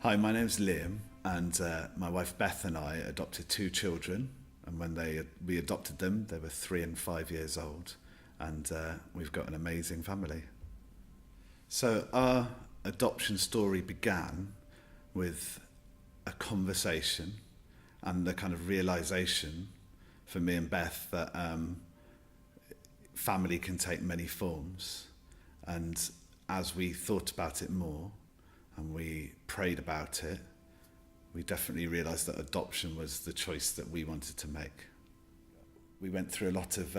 Hi, my name's Liam, and my wife Beth and I adopted two children. And when we adopted them, they were 3 and 5 years old, and we've got an amazing family. So our adoption story began with a conversation and the kind of realization for me and Beth that family can take many forms. And as we thought about it more and we prayed about it, we definitely realised that adoption was the choice that we wanted to make. We went through a lot of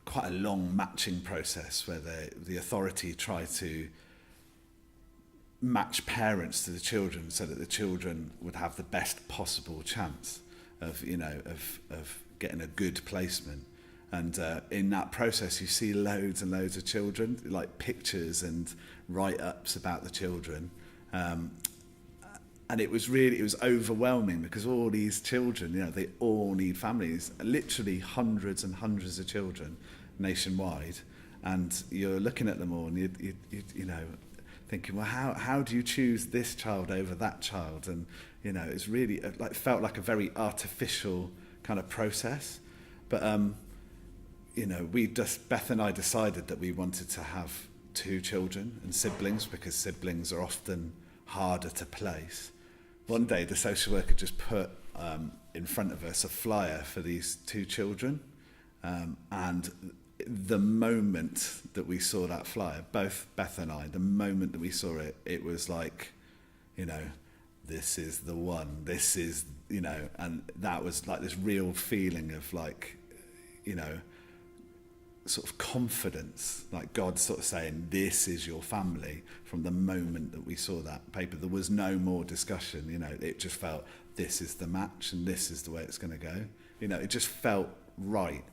quite a long matching process where the authority tried to match parents to the children so that the children would have the best possible chance of getting a good placement. And in that process, you see loads and loads of children, like pictures and write-ups about the children. And it was overwhelming because all these children, they all need families, literally hundreds and hundreds of children nationwide. And you're looking at them all and you thinking, well, how do you choose this child over that child? And, it's really felt like a very artificial kind of process. But, Beth and I decided that we wanted to have two children and siblings because siblings are often harder to place. One day the social worker just put in front of us a flyer for these two children, and the moment that we saw that flyer, both Beth and I, the moment that we saw it, it was like, this is the one, this is, and that was like this real feeling of sort of confidence, like God sort of saying, this is your family. From the moment that we saw that paper, there was no more discussion. It just felt, this is the match and this is the way it's going to go. It just felt right.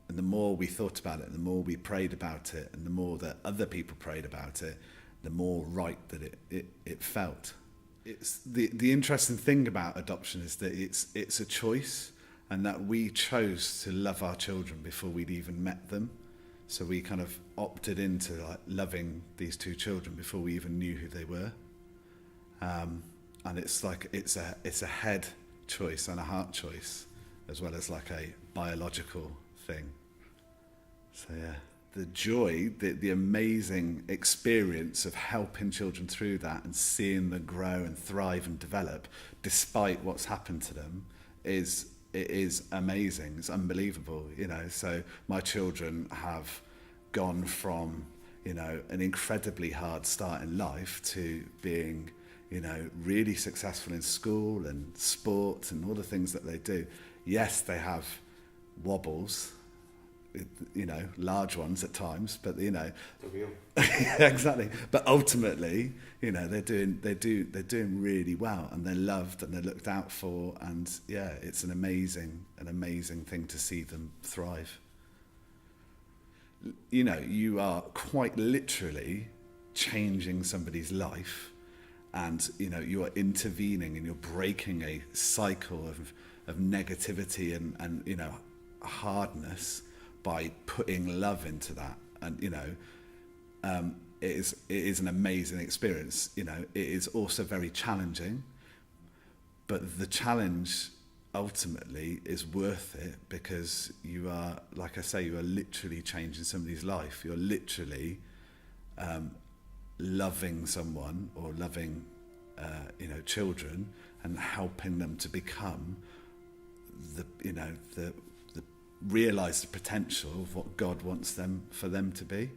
And the more we thought about it, the more we prayed about it, and the more that other people prayed about it, the more right that it felt. It's the interesting thing about adoption is that it's a choice, and that we chose to love our children before we'd even met them. So we kind of opted into loving these two children before we even knew who they were. And it's a head choice and a heart choice, as well as like a biological thing. So yeah, the joy, the amazing experience of helping children through that and seeing them grow and thrive and develop despite what's happened to them is amazing. It's unbelievable, So my children have gone from, an incredibly hard start in life to being, really successful in school and sport and all the things that they do. Yes, they have wobbles, large ones at times, but The real. exactly. But ultimately, they're doing really well, and they're loved and they're looked out for, and yeah, it's an amazing thing to see them thrive. You are quite literally changing somebody's life, and you are intervening and you're breaking a cycle of negativity and hardness by putting love into that. And it is an amazing experience. It is also very challenging, but the challenge ultimately is worth it, because you are, like I say, you are literally changing somebody's life. You're literally loving someone, or loving children, and helping them to become realize the potential of what God wants for them to be.